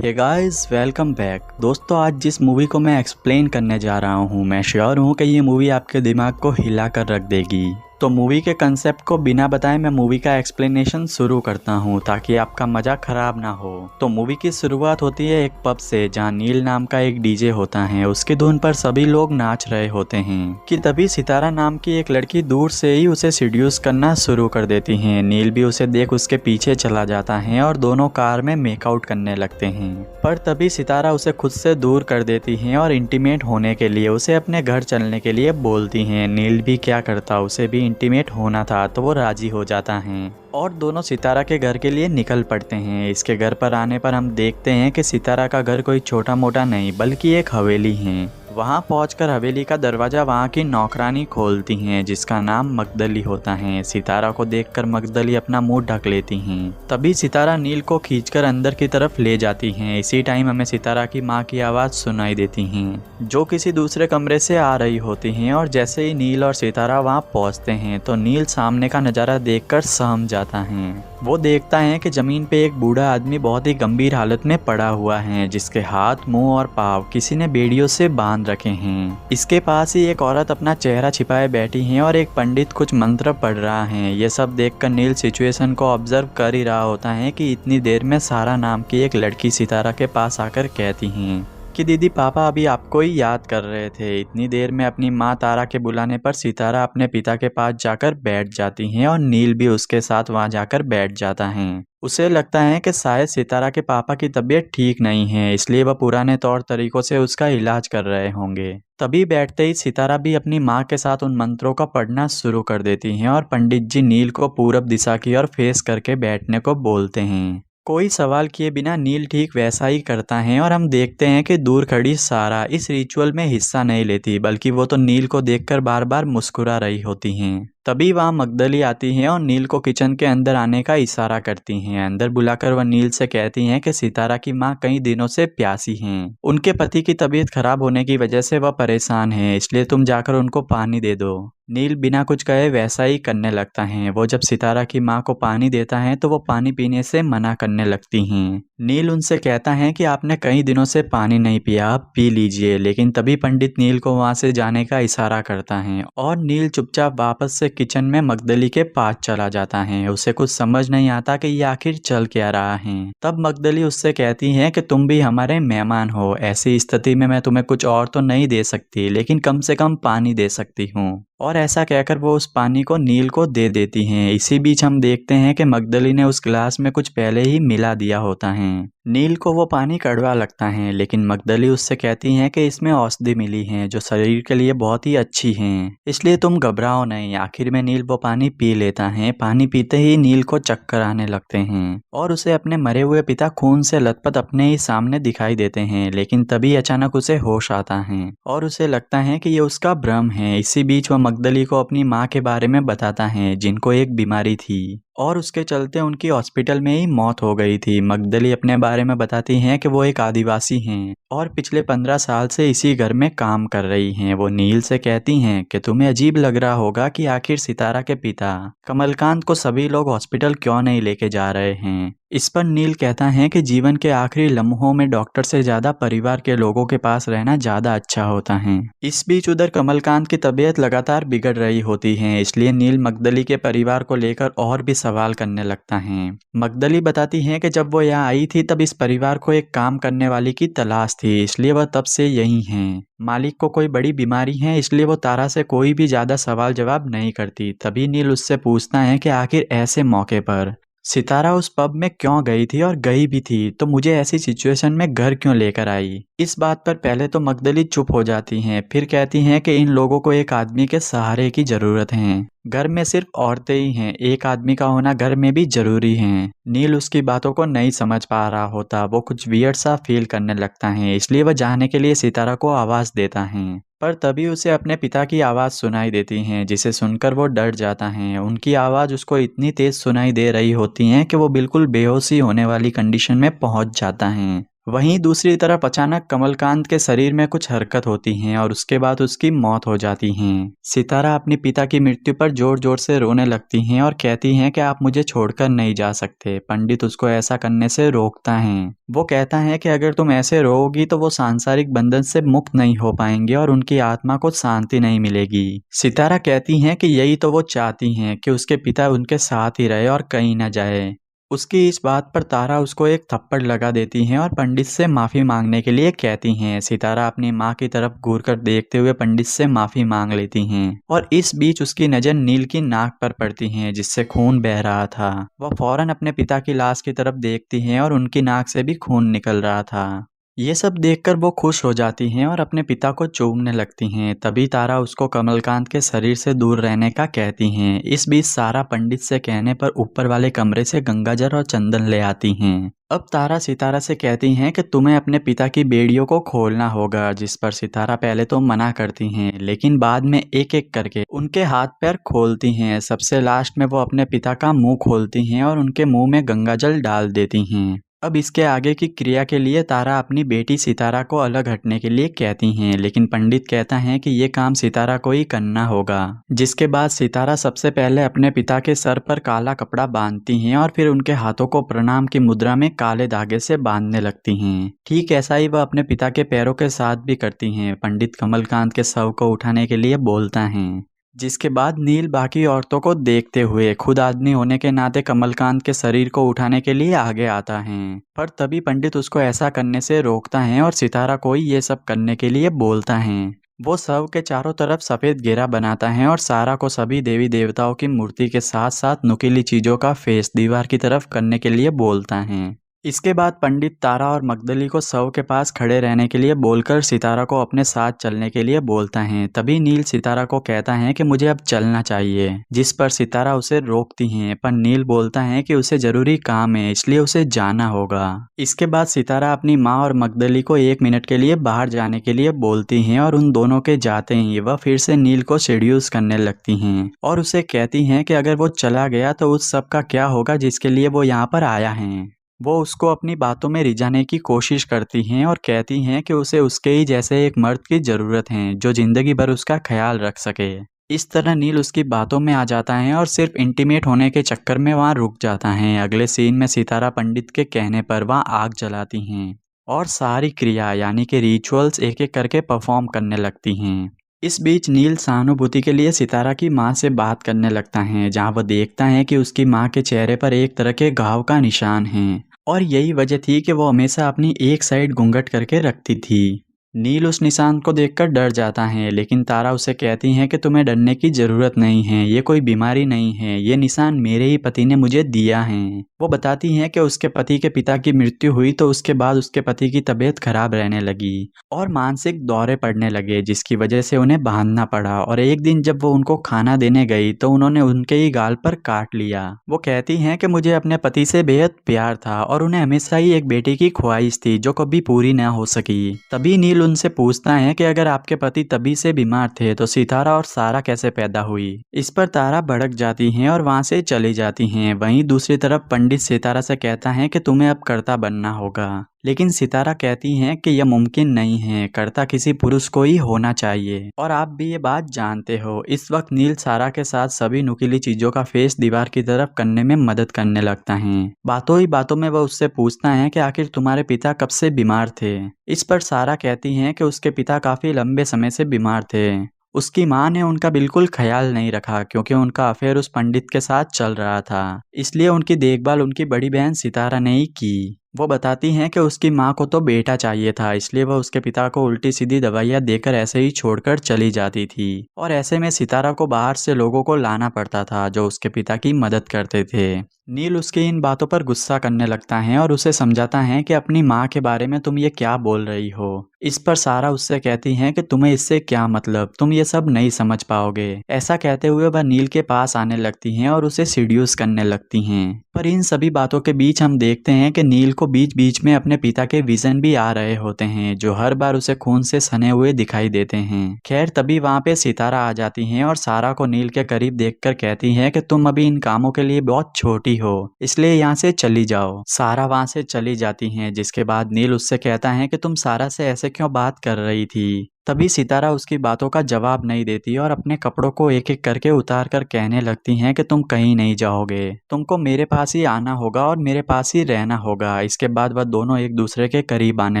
Hey guys, welcome back. दोस्तों, आज जिस मूवी को मैं एक्सप्लेन करने जा रहा हूँ, मैं श्योर हूँ कि ये मूवी आपके दिमाग को हिला कर रख देगी। तो मूवी के कंसेप्ट को बिना बताए मैं मूवी का एक्सप्लेनेशन शुरू करता हूँ ताकि आपका मजा खराब ना हो। तो मूवी की शुरुआत होती है एक पब से, जहाँ नील नाम का एक डीजे होता है। उसकी धुन पर सभी लोग नाच रहे होते हैं कि तभी सितारा नाम की एक लड़की दूर से ही उसे सीड्यूस करना शुरू कर देती है। नील भी उसे देख उसके पीछे चला जाता है और दोनों कार में मेकआउट करने लगते हैं। पर तभी सितारा उसे खुद से दूर कर देती है और इंटीमेट होने के लिए उसे अपने घर चलने के लिए बोलती हैं। नील भी क्या करता, उसे भी इंटीमेट होना था, तो वो राजी हो जाता है और दोनों सितारा के घर के लिए निकल पड़ते हैं। इसके घर पर आने पर हम देखते हैं कि सितारा का घर कोई छोटा मोटा नहीं बल्कि एक हवेली है। वहां पहुंचकर हवेली का दरवाजा वहां की नौकरानी खोलती हैं, जिसका नाम मगदली होता है। सितारा को देखकर मगदली अपना मुंह ढक लेती हैं। तभी सितारा नील को खींचकर अंदर की तरफ ले जाती हैं। इसी टाइम हमें सितारा की माँ की आवाज़ सुनाई देती हैं, जो किसी दूसरे कमरे से आ रही होती हैं। और जैसे ही नील और सितारा वहां पहुंचते हैं तो नील सामने का नज़ारा देखकर सहम जाता है। वो देखता है कि जमीन पे एक बूढ़ा आदमी बहुत ही गंभीर हालत में पड़ा हुआ है, जिसके हाथ, मुंह और पाँव किसी ने बेड़ियों से बांध रखे हैं। इसके पास ही एक औरत अपना चेहरा छिपाए बैठी है और एक पंडित कुछ मंत्र पढ़ रहा है। ये सब देखकर नील सिचुएशन को ऑब्जर्व कर ही रहा होता है कि इतनी देर में सारा नाम की एक लड़की सितारा के पास आकर कहती हैं कि दीदी, पापा अभी आपको ही याद कर रहे थे। इतनी देर में अपनी माँ तारा के बुलाने पर सितारा अपने पिता के पास जाकर बैठ जाती हैं और नील भी उसके साथ वहां जाकर बैठ जाता है। उसे लगता है कि शायद सितारा के पापा की तबीयत ठीक नहीं है, इसलिए वह पुराने तौर तरीकों से उसका इलाज कर रहे होंगे। तभी बैठते ही सितारा भी अपनी माँ के साथ उन मंत्रों का पढ़ना शुरू कर देती हैं और पंडित जी नील को पूरब दिशा की ओर फेस करके बैठने को बोलते हैं। कोई सवाल किए बिना नील ठीक वैसा ही करता है और हम देखते हैं कि दूर खड़ी सारा इस रिचुअल में हिस्सा नहीं लेती, बल्कि वो तो नील को देखकर बार बार मुस्कुरा रही होती हैं। तभी वहाँ मगदली आती हैं और नील को किचन के अंदर आने का इशारा करती हैं। अंदर बुलाकर वह नील से कहती हैं कि सितारा की माँ कई दिनों से प्यासी हैं। उनके पति की तबीयत खराब होने की वजह से वह परेशान है, इसलिए तुम जाकर उनको पानी दे दो। नील बिना कुछ कहे वैसा ही करने लगता है। वो जब सितारा की माँ को पानी देता है तो वो पानी पीने से मना करने लगती हैं। नील उनसे कहता है कि आपने कई दिनों से पानी नहीं पिया, आप पी लीजिए। लेकिन तभी पंडित नील को वहां से जाने का इशारा करता है और नील चुपचाप वापस से किचन में मगदली के पास चला जाता है। उसे कुछ समझ नहीं आता कि ये आखिर चल क्या रहा है। तब मगदली उससे कहती है कि तुम भी हमारे मेहमान हो, ऐसी स्थिति में मैं तुम्हें कुछ और तो नहीं दे सकती, लेकिन कम से कम पानी दे सकती हूँ। और ऐसा कहकर वो उस पानी को नील को दे देती हैं। इसी बीच हम देखते हैं कि मगदली ने उस गिलास में कुछ पहले ही मिला दिया होता है। नील को वो पानी कड़वा लगता है, लेकिन मगदली उससे कहती हैं कि इसमें औषधि मिली है जो शरीर के लिए बहुत ही अच्छी है, इसलिए तुम घबराओ नहीं। आखिर में नील वो पानी पी लेता है। पानी पीते ही नील को चक्कर आने लगते हैं और उसे अपने मरे हुए पिता खून से लथपथ अपने ही सामने दिखाई देते हैं। लेकिन तभी अचानक उसे होश आता है और उसे लगता है कि ये उसका भ्रम है। इसी बीच वह मगदली को अपनी माँ के बारे में बताता है, जिनको एक बीमारी थी और उसके चलते उनकी हॉस्पिटल में ही मौत हो गई थी। मगदली अपने बारे में बताती हैं कि वो एक आदिवासी हैं और पिछले 15 साल से इसी घर में काम कर रही हैं। वो नील से कहती हैं कि तुम्हें अजीब लग रहा होगा कि आखिर सितारा के पिता कमलकांत को सभी लोग हॉस्पिटल क्यों नहीं लेके जा रहे हैं। इस पर नील कहता है कि जीवन के आखिरी लम्हों में डॉक्टर से ज्यादा परिवार के लोगों के पास रहना ज्यादा अच्छा होता है। इस बीच उधर कमलकांत की तबीयत लगातार बिगड़ रही होती है, इसलिए नील मगदली के परिवार को लेकर और भी सवाल करने लगता है। मगदली बताती है कि जब वो यहाँ आई थी तब इस परिवार को एक काम करने वाली की तलाश थी, इसलिए वह तब से यही हैं। मालिक को कोई बड़ी बीमारी है, इसलिए वो तारा से कोई भी ज्यादा सवाल जवाब नहीं करती। तभी नील उससे पूछता है कि आखिर ऐसे मौके पर सितारा उस पब में क्यों गई थी, और गई भी थी तो मुझे ऐसी सिचुएशन में घर क्यों लेकर आई। इस बात पर पहले तो मगदली चुप हो जाती हैं, फिर कहती हैं कि इन लोगों को एक आदमी के सहारे की जरूरत है। घर में सिर्फ औरतें ही हैं, एक आदमी का होना घर में भी जरूरी है। नील उसकी बातों को नहीं समझ पा रहा होता। वो कुछ वियर्ड सा फील करने लगता है, इसलिए वह जाने के लिए सितारा को आवाज देता है। पर तभी उसे अपने पिता की आवाज़ सुनाई देती है, जिसे सुनकर वो डर जाता है। उनकी आवाज़ उसको इतनी तेज सुनाई दे रही होती है कि वो बिल्कुल बेहोशी होने वाली कंडीशन में पहुंच जाता है। वहीं दूसरी तरफ अचानक कमलकांत के शरीर में कुछ हरकत होती है और उसके बाद उसकी मौत हो जाती है। सितारा अपनी पिता की मृत्यु पर जोर जोर से रोने लगती हैं और कहती हैं कि आप मुझे छोड़कर नहीं जा सकते। पंडित उसको ऐसा करने से रोकता है। वो कहता है कि अगर तुम ऐसे रोओगी तो वो सांसारिक बंधन से मुक्त नहीं हो पाएंगे और उनकी आत्मा को शांति नहीं मिलेगी। सितारा कहती हैं कि यही तो वो चाहती हैं कि उसके पिता उनके साथ ही रहे और कहीं न जाए। उसकी इस बात पर तारा उसको एक थप्पड़ लगा देती हैं और पंडित से माफ़ी मांगने के लिए कहती हैं। सितारा अपनी माँ की तरफ घूरकर देखते हुए पंडित से माफ़ी मांग लेती हैं और इस बीच उसकी नज़र नील की नाक पर पड़ती है जिससे खून बह रहा था। वह फौरन अपने पिता की लाश की तरफ देखती हैं और उनकी नाक से भी खून निकल रहा था। ये सब देखकर वो खुश हो जाती हैं और अपने पिता को चूमने लगती हैं। तभी तारा उसको कमलकांत के शरीर से दूर रहने का कहती हैं। इस बीच सारा पंडित से कहने पर ऊपर वाले कमरे से गंगाजल और चंदन ले आती हैं। अब तारा सितारा से कहती हैं कि तुम्हें अपने पिता की बेड़ियों को खोलना होगा, जिस पर सितारा पहले तो मना करती हैं लेकिन बाद में एक एक करके उनके हाथ पैर खोलती हैं। सबसे लास्ट में वो अपने पिता का मुंह खोलती हैं और उनके मुंह में गंगाजल डाल देती हैं। अब इसके आगे की क्रिया के लिए तारा अपनी बेटी सितारा को अलग हटने के लिए कहती हैं लेकिन पंडित कहता है कि ये काम सितारा को ही करना होगा। जिसके बाद सितारा सबसे पहले अपने पिता के सर पर काला कपड़ा बांधती हैं और फिर उनके हाथों को प्रणाम की मुद्रा में काले धागे से बांधने लगती हैं। ठीक ऐसा ही वह अपने पिता के पैरों के साथ भी करती हैं। पंडित कमलकांत के शव को उठाने के लिए बोलता है, जिसके बाद नील बाकी औरतों को देखते हुए खुद आदमी होने के नाते कमलकांत के शरीर को उठाने के लिए आगे आता है। पर तभी पंडित उसको ऐसा करने से रोकता है और सितारा को ही ये सब करने के लिए बोलता है। वो शव के चारों तरफ सफेद घेरा बनाता है और सारा को सभी देवी देवताओं की मूर्ति के साथ साथ नुकीली चीजों का फेस दीवार की तरफ करने के लिए बोलता है। इसके बाद पंडित तारा और मगदली को शव के पास खड़े रहने के लिए बोलकर सितारा को अपने साथ चलने के लिए बोलता है। तभी नील सितारा को कहता है कि मुझे अब चलना चाहिए, जिस पर सितारा उसे रोकती हैं पर नील बोलता है कि उसे जरूरी काम है इसलिए उसे जाना होगा। इसके बाद सितारा अपनी माँ और मगदली को 1 मिनट के लिए बाहर जाने के लिए बोलती हैं और उन दोनों के जाते ही वह फिर से नील को सेड्यूस करने लगती हैं और उसे कहती हैं कि अगर वो चला गया तो उस सब का क्या होगा जिसके लिए वो यहाँ पर आया है। वो उसको अपनी बातों में रिझाने की कोशिश करती हैं और कहती हैं कि उसे उसके ही जैसे एक मर्द की ज़रूरत है जो ज़िंदगी भर उसका ख्याल रख सके। इस तरह नील उसकी बातों में आ जाता है और सिर्फ इंटीमेट होने के चक्कर में वहाँ रुक जाता है। अगले सीन में सितारा पंडित के कहने पर वहाँ आग जलाती हैं और सारी क्रिया यानी कि रिचुअल्स एक एक करके परफॉर्म करने लगती हैं। इस बीच नील सहानुभूति के लिए सितारा की माँ से बात करने लगता है, जहाँ वह देखता है कि उसकी माँ के चेहरे पर एक तरह के घाव का निशान है और यही वजह थी कि वो हमेशा अपनी एक साइड घूंघट करके रखती थी। नील उस निशान को देखकर डर जाता है लेकिन तारा उसे कहती है कि तुम्हें डरने की जरूरत नहीं है, ये कोई बीमारी नहीं है, ये निशान मेरे ही पति ने मुझे दिया है। वो बताती हैं कि उसके पति के पिता की मृत्यु हुई तो उसके बाद उसके पति की तबीयत खराब रहने लगी और मानसिक दौरे पड़ने लगे, जिसकी वजह से उन्हें बांधना पड़ा। और एक दिन जब वो उनको खाना देने गई तो उन्होंने उनके ही गाल पर काट लिया। वो कहती हैं कि मुझे अपने पति से बेहद प्यार था और उन्हें हमेशा ही एक बेटी की ख्वाहिश थी जो कभी पूरी न हो सकी। तभी नील उनसे पूछता है कि अगर आपके पति तभी से बीमार थे तो सितारा और सारा कैसे पैदा हुई। इस पर तारा भड़क जाती हैं और वहां से चली जाती हैं। वहीं दूसरी तरफ पंडित सितारा से कहता है कि तुम्हें अब कर्ता बनना होगा, लेकिन सितारा कहती हैं कि यह मुमकिन नहीं है, कर्ता किसी पुरुष को ही होना चाहिए और आप भी ये बात जानते हो। इस वक्त नील सारा के साथ सभी नुकीली चीजों का फेस दीवार की तरफ करने में मदद करने लगता है। बातों ही बातों में वह उससे पूछता है कि आखिर तुम्हारे पिता कब से बीमार थे। इस पर सारा कहती हैं कि उसके पिता काफी लंबे समय से बीमार थे। उसकी माँ ने उनका बिल्कुल ख्याल नहीं रखा क्योंकि उनका अफेयर उस पंडित के साथ चल रहा था, इसलिए उनकी देखभाल उनकी बड़ी बहन सितारा ने ही की। वो बताती हैं कि उसकी माँ को तो बेटा चाहिए था, इसलिए वह उसके पिता को उल्टी सीधी दवाइयाँ देकर ऐसे ही छोड़कर चली जाती थी और ऐसे में सितारा को बाहर से लोगों को लाना पड़ता था जो उसके पिता की मदद करते थे। नील उसकी इन बातों पर गुस्सा करने लगता है और उसे समझाता है कि अपनी माँ के बारे में तुम ये क्या बोल रही हो। इस पर सारा उससे कहती है कि तुम्हें इससे क्या मतलब, तुम ये सब नहीं समझ पाओगे। ऐसा कहते हुए वह नील के पास आने लगती हैं और उसे सीड्यूस करने लगती हैं। पर इन सभी बातों के बीच हम देखते हैं कि नील को बीच बीच में अपने पिता के विजन भी आ रहे होते हैं जो हर बार उसे खून से सने हुए दिखाई देते हैं। खैर तभी वहाँ पे सितारा आ जाती हैं और सारा को नील के करीब देखकर कहती हैं कि तुम अभी इन कामों के लिए बहुत छोटी हो, इसलिए यहाँ से चली जाओ। सारा वहाँ से चली जाती हैं, जिसके बाद नील उससे कहता है कि तुम सारा से ऐसे क्यों बात कर रही थी। तभी सितारा उसकी बातों का जवाब नहीं देती और अपने कपड़ों को एक एक करके उतार कर कहने लगती हैं कि तुम कहीं नहीं जाओगे, तुमको मेरे पास ही आना होगा और मेरे पास ही रहना होगा। इसके बाद वह दोनों एक दूसरे के करीब आने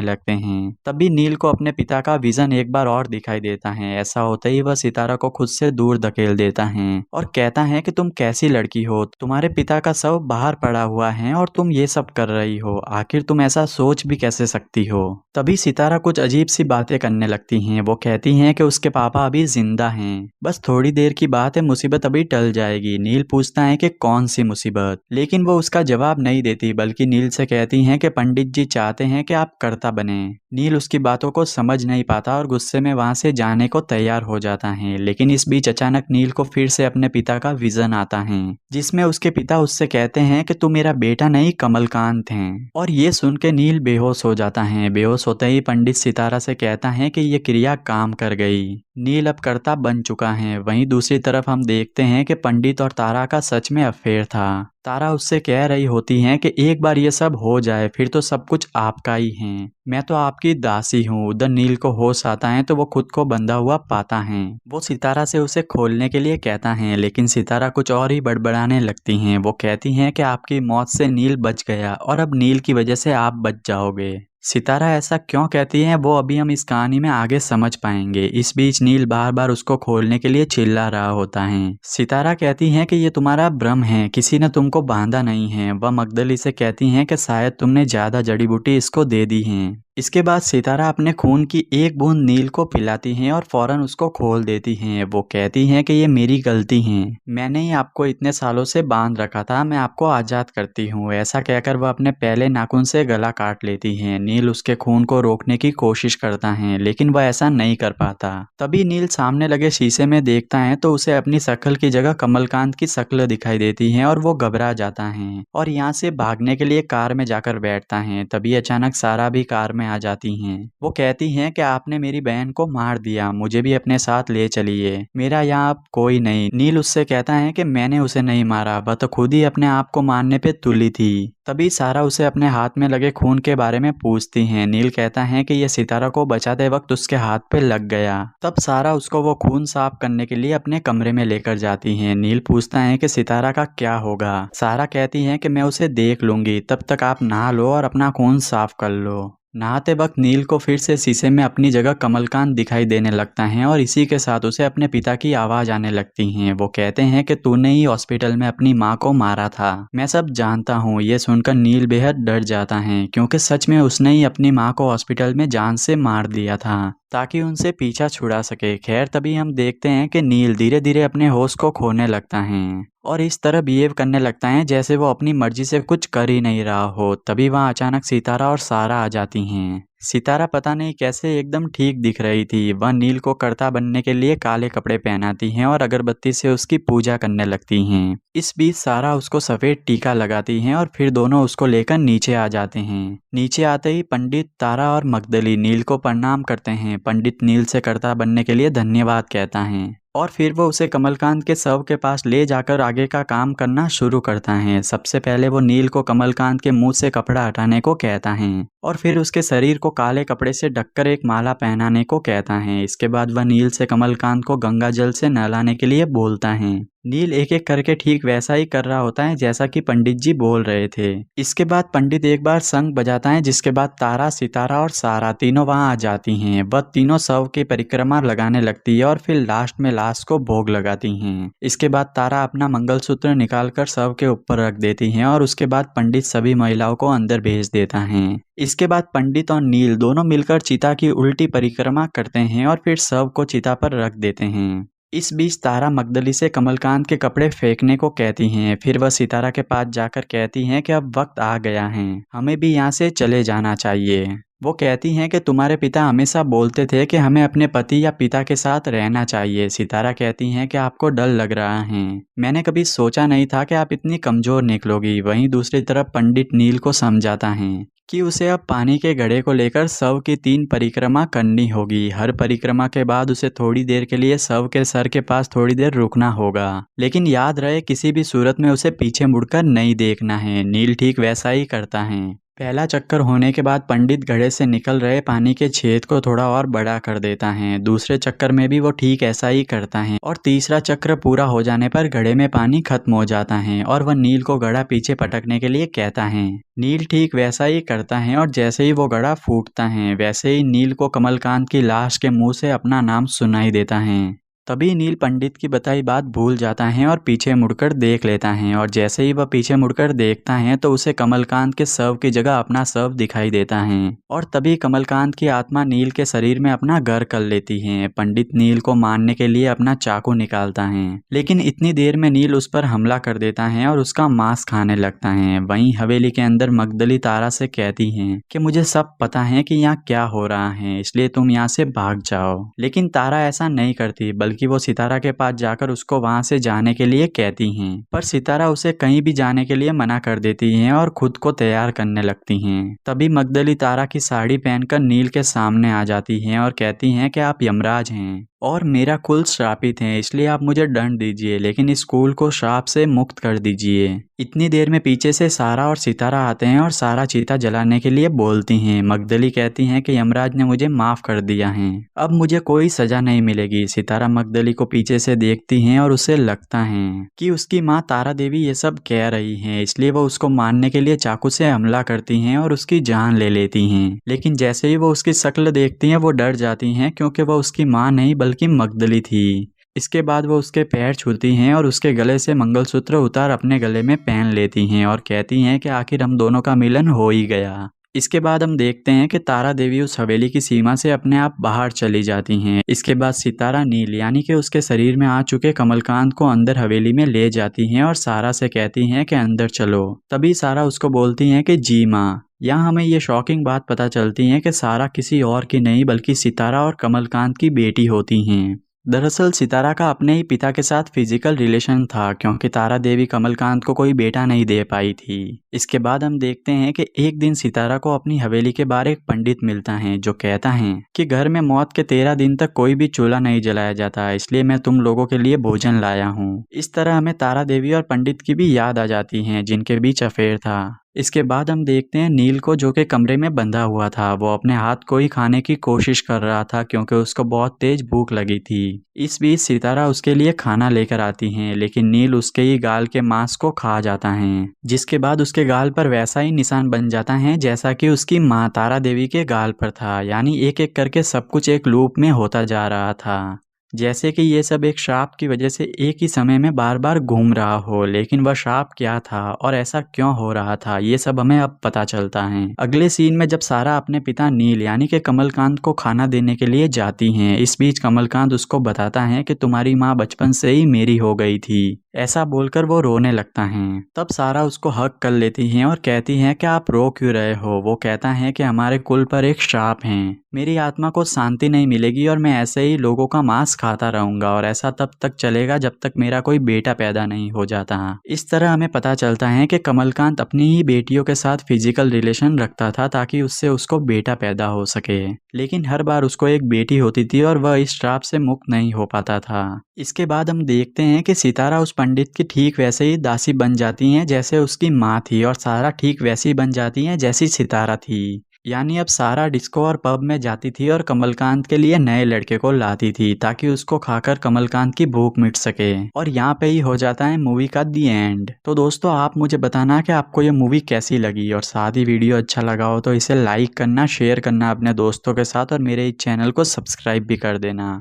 लगते हैं। तभी नील को अपने पिता का विजन एक बार और दिखाई देता है। ऐसा होते ही वह सितारा को खुद से दूर धकेल देता है और कहता है कि तुम कैसी लड़की हो, तुम्हारे पिता का शव बाहर पड़ा हुआ है और तुम ये सब कर रही हो, आखिर तुम ऐसा सोच भी कैसे सकती हो। तभी सितारा कुछ अजीब सी बातें करने लगती हैं। वो कहती हैं कि उसके पापा अभी जिंदा हैं, बस थोड़ी देर की बात है, मुसीबत अभी टल जाएगी। नील पूछता है कि कौन सी मुसीबत, लेकिन वो उसका जवाब नहीं देती, बल्कि नील से कहती हैं कि पंडित जी चाहते हैं कि आप कर्ता बने। नील उसकी बातों को समझ नहीं पाता और गुस्से में वहां से जाने को तैयार हो जाता है। लेकिन इस बीच अचानक नील को फिर से अपने पिता का विजन आता है, जिसमें उसके पिता उससे कहते हैं कि तू मेरा बेटा नहीं कमलकांत हैं। और ये सुन के नील बेहोश हो जाता है। बेहोश होते ही पंडित सितारा से कहता है कि ये क्रिया काम कर गई, नील अब कर्ता बन चुका है। वहीं दूसरी तरफ हम देखते हैं कि पंडित और तारा का सच में अफेयर था। तारा उससे कह रही होती हैं कि एक बार ये सब हो जाए फिर तो सब कुछ आपका ही है, मैं तो आपकी दासी हूँ। उधर नील को होश आता है तो वो खुद को बंधा हुआ पाता है। वो सितारा से उसे खोलने के लिए कहता है, लेकिन सितारा कुछ और ही बड़बड़ाने लगती हैं। वो कहती हैं कि आपकी मौत से नील बच गया और अब नील की वजह से आप बच जाओगे। सितारा ऐसा क्यों कहती है वो अभी हम इस कहानी में आगे समझ पाएंगे। इस बीच नील बार बार उसको खोलने के लिए चिल्ला रहा होता है। सितारा कहती है कि ये तुम्हारा भ्रम है, किसी ने तुमको बांधा नहीं है। वह मगदली से कहती हैं कि शायद तुमने ज्यादा जड़ी बूटी इसको दे दी है। इसके बाद सितारा अपने खून की एक बूंद नील को पिलाती हैं और फौरन उसको खोल देती हैं। वो कहती हैं कि ये मेरी गलती है, मैंने ही आपको इतने सालों से बांध रखा था, मैं आपको आजाद करती हूँ। ऐसा कहकर वह अपने पहले नाखून से गला काट लेती हैं। नील उसके खून को रोकने की कोशिश करता है, लेकिन वह ऐसा नहीं कर पाता। तभी नील सामने लगे शीशे में देखता है तो उसे अपनी शक्ल की जगह कमलकांत की शक्ल दिखाई देती है और वो घबरा जाता है और यहाँ से भागने के लिए कार में जाकर बैठता है। तभी अचानक सारा भी कार में आ जाती हैं। वो कहती हैं कि आपने मेरी बहन को मार दिया, मुझे भी अपने साथ ले चलिए, मेरा यहाँ अब कोई नहीं। नील उससे कहता है कि मैंने उसे नहीं मारा, वह तो खुद ही अपने आप को मारने पे तुली थी। तभी सारा उसे अपने हाथ में लगे खून के बारे में पूछती हैं। नील कहता है कि यह सितारा को बचाते वक्त उसके हाथ पे लग गया। तब सारा उसको वो खून साफ करने के लिए अपने कमरे में लेकर जाती हैं। नील पूछता है कि सितारा का क्या होगा। सारा कहती है कि मैं उसे देख लूंगी, तब तक आप नहा लो और अपना खून साफ कर लो। नहाते वक्त नील को फिर से शीशे में अपनी जगह कमलकांत दिखाई देने लगता है और इसी के साथ उसे अपने पिता की आवाज आने लगती है। वो कहते हैं कि तूने ही हॉस्पिटल में अपनी माँ को मारा था, मैं सब जानता हूँ। ये सुनकर नील बेहद डर जाता है, क्योंकि सच में उसने ही अपनी माँ को हॉस्पिटल में जान से मार दिया था ताकि उनसे पीछा छुड़ा सके। खैर तभी हम देखते हैं कि नील धीरे धीरे अपने होश को खोने लगता है और इस तरह बिहेव करने लगता है जैसे वो अपनी मर्जी से कुछ कर ही नहीं रहा हो। तभी वहाँ अचानक सितारा और सारा आ जाती हैं। सितारा पता नहीं कैसे एकदम ठीक दिख रही थी। वह नील को कर्ता बनने के लिए काले कपड़े पहनाती हैं और अगरबत्ती से उसकी पूजा करने लगती हैं। इस बीच सारा उसको सफेद टीका लगाती हैं और फिर दोनों उसको लेकर नीचे आ जाते हैं। नीचे आते ही पंडित, तारा और मगदली नील को प्रणाम करते हैं। पंडित नील से कर्ता बनने के लिए धन्यवाद कहता है और फिर वो उसे कमलकांत के शव के पास ले जाकर आगे का काम करना शुरू करता है। सबसे पहले वो नील को कमलकांत के मुंह से कपड़ा हटाने को कहता है और फिर उसके शरीर को काले कपड़े से ढककर एक माला पहनाने को कहता है। इसके बाद वह नील से कमलकांत को गंगा जल से नहलाने के लिए बोलता है। नील एक एक करके ठीक वैसा ही कर रहा होता है जैसा कि पंडित जी बोल रहे थे। इसके बाद पंडित एक बार शंख बजाता है, जिसके बाद तारा, सितारा और सारा तीनों वहां आ जाती हैं। वह तीनों शव की परिक्रमा लगाने लगती है और फिर लास्ट में लाश को भोग लगाती हैं। इसके बाद तारा अपना मंगलसूत्र निकालकर शव के ऊपर रख देती हैं और उसके बाद पंडित सभी महिलाओं को अंदर भेज देता है। इसके बाद पंडित और नील दोनों मिलकर चिता की उल्टी परिक्रमा करते हैं और फिर शव को चिता पर रख देते हैं। इस बीच तारा मगदली से कमलकांत के कपड़े फेंकने को कहती हैं। फिर वह सितारा के पास जाकर कहती हैं कि अब वक्त आ गया है, हमें भी यहाँ से चले जाना चाहिए। वो कहती हैं कि तुम्हारे पिता हमेशा बोलते थे कि हमें अपने पति या पिता के साथ रहना चाहिए। सितारा कहती हैं कि आपको डर लग रहा है, मैंने कभी सोचा नहीं था कि आप इतनी कमजोर निकलोगी। वहीं दूसरी तरफ पंडित नील को समझाता है कि उसे अब पानी के घड़े को लेकर शव की 3 परिक्रमा करनी होगी। हर परिक्रमा के बाद उसे थोड़ी देर के लिए शव के सर के पास थोड़ी देर रुकना होगा, लेकिन याद रहे किसी भी सूरत में उसे पीछे मुड़कर नहीं देखना है। नील ठीक वैसा ही करता है। पहला चक्कर होने के बाद पंडित घड़े से निकल रहे पानी के छेद को थोड़ा और बड़ा कर देता है। दूसरे चक्कर में भी वो ठीक ऐसा ही करता है और तीसरा चक्र पूरा हो जाने पर घड़े में पानी खत्म हो जाता है और वह नील को घड़ा पीछे पटकने के लिए कहता है। नील ठीक वैसा ही करता है और जैसे ही वो घड़ा फूटता है वैसे ही नील को कमलकांत की लाश के मुंह से अपना नाम सुनाई देता है। तभी नील पंडित की बताई बात भूल जाता है और पीछे मुड़कर देख लेता है और जैसे ही वह पीछे मुड़कर देखता है तो उसे कमलकांत के शव की जगह अपना शव दिखाई देता है और तभी कमलकांत की आत्मा नील के शरीर में अपना घर कर लेती है। पंडित नील को मारने के लिए अपना चाकू निकालता है, लेकिन इतनी देर में नील उस पर हमला कर देता है और उसका मांस खाने लगता है। वहीं हवेली के अंदर मगदली तारा से कहती है कि मुझे सब पता है कि यहाँ क्या हो रहा है, इसलिए तुम यहाँ से भाग जाओ। लेकिन तारा ऐसा नहीं करती, बल्कि वो सितारा के पास जाकर उसको वहां से जाने के लिए कहती हैं, पर सितारा उसे कहीं भी जाने के लिए मना कर देती हैं और खुद को तैयार करने लगती हैं। तभी मगदली तारा की साड़ी पहनकर नील के सामने आ जाती हैं और कहती हैं कि आप यमराज हैं और मेरा कुल श्रापित है, इसलिए आप मुझे दंड दीजिए, लेकिन इस कुल को श्राप से मुक्त कर दीजिए। इतनी देर में पीछे से सारा और सितारा आते हैं और सारा चीता जलाने के लिए बोलती हैं। मगदली कहती हैं कि यमराज ने मुझे माफ कर दिया है, अब मुझे कोई सजा नहीं मिलेगी। सितारा मगदली को पीछे से देखती हैं और उसे लगता है कि उसकी माँ तारा देवी ये सब कह रही है, इसलिए वो उसको मारने के लिए चाकू से हमला करती हैं और उसकी जान ले लेती हैं। लेकिन जैसे ही वो उसकी शक्ल देखती हैं वो डर जाती हैं, क्योंकि वो उसकी माँ नहीं बल्कि मगदली थी। इसके बाद वो उसके पैर छूती हैं और उसके गले से मंगलसूत्र उतार अपने गले में पहन लेती हैं और कहती हैं कि आखिर हम दोनों का मिलन हो ही गया। इसके बाद हम देखते हैं कि तारा देवी उस हवेली की सीमा से अपने आप बाहर चली जाती हैं। इसके बाद सितारा नील यानी कि उसके शरीर में आ चुके कमलकांत को अंदर हवेली में ले जाती हैं और सारा से कहती हैं कि अंदर चलो। तभी सारा उसको बोलती हैं कि जी माँ। यहाँ हमें ये शॉकिंग बात पता चलती है कि सारा किसी और की नहीं बल्कि सितारा और कमलकांत की बेटी होती हैं। दरअसल सितारा का अपने ही पिता के साथ फिजिकल रिलेशन था, क्योंकि तारा देवी कमलकांत को कोई बेटा नहीं दे पाई थी। इसके बाद हम देखते हैं कि एक दिन सितारा को अपनी हवेली के बाहर एक पंडित मिलता है जो कहता है कि घर में मौत के 13 दिन तक कोई भी चूल्हा नहीं जलाया जाता, इसलिए मैं तुम लोगों के लिए भोजन लाया हूँ। इस तरह हमें तारा देवी और पंडित की भी याद आ जाती है जिनके बीच अफेयर था। इसके बाद हम देखते हैं नील को, जो कि कमरे में बंधा हुआ था। वो अपने हाथ को ही खाने की कोशिश कर रहा था क्योंकि उसको बहुत तेज भूख लगी थी। इस बीच सितारा उसके लिए खाना लेकर आती हैं, लेकिन नील उसके ही गाल के मांस को खा जाता है, जिसके बाद उसके गाल पर वैसा ही निशान बन जाता है जैसा कि उसकी माँ तारा देवी के गाल पर था। यानी एक एक करके सब कुछ एक लूप में होता जा रहा था, जैसे कि ये सब एक श्राप की वजह से एक ही समय में बार बार घूम रहा हो। लेकिन वह श्राप क्या था और ऐसा क्यों हो रहा था, ये सब हमें अब पता चलता है अगले सीन में, जब सारा अपने पिता नील यानी कि कमलकांत को खाना देने के लिए जाती हैं। इस बीच कमलकांत उसको बताता है कि तुम्हारी माँ बचपन से ही मेरी हो गई थी। ऐसा बोलकर वो रोने लगता है। तब सारा उसको हक कर लेती हैं और कहती हैं कि आप रो क्यों रहे हो। वो कहता है कि हमारे कुल पर एक श्राप है, मेरी आत्मा को शांति नहीं मिलेगी और मैं ऐसे ही लोगों का मांस खाता रहूंगा और ऐसा तब तक चलेगा जब तक मेरा कोई बेटा पैदा नहीं हो जाता। इस तरह हमें पता चलता है कि कमलकांत अपनी ही बेटियों के साथ फिजिकल रिलेशन रखता था ताकि उससे उसको बेटा पैदा हो सके, लेकिन हर बार उसको एक बेटी होती थी और वह इस श्राप से मुक्त नहीं हो पाता था। इसके बाद हम देखते हैं कि सितारा उस पंडित की ठीक वैसे ही दासी बन जाती हैं जैसे उसकी माँ थी और सारा ठीक वैसी बन जाती हैं जैसी सितारा थी। यानी अब सारा डिस्को और पब में जाती थी और कमलकांत के लिए नए लड़के को लाती थी ताकि उसको खाकर कमलकांत की भूख मिट सके। और यहाँ पे ही हो जाता है मूवी का दी एंड। तो दोस्तों आप मुझे बताना कि आपको ये मूवी कैसी लगी, और साथ ही वीडियो अच्छा लगा हो तो इसे लाइक करना, शेयर करना अपने दोस्तों के साथ और मेरे इस चैनल को सब्सक्राइब भी कर देना।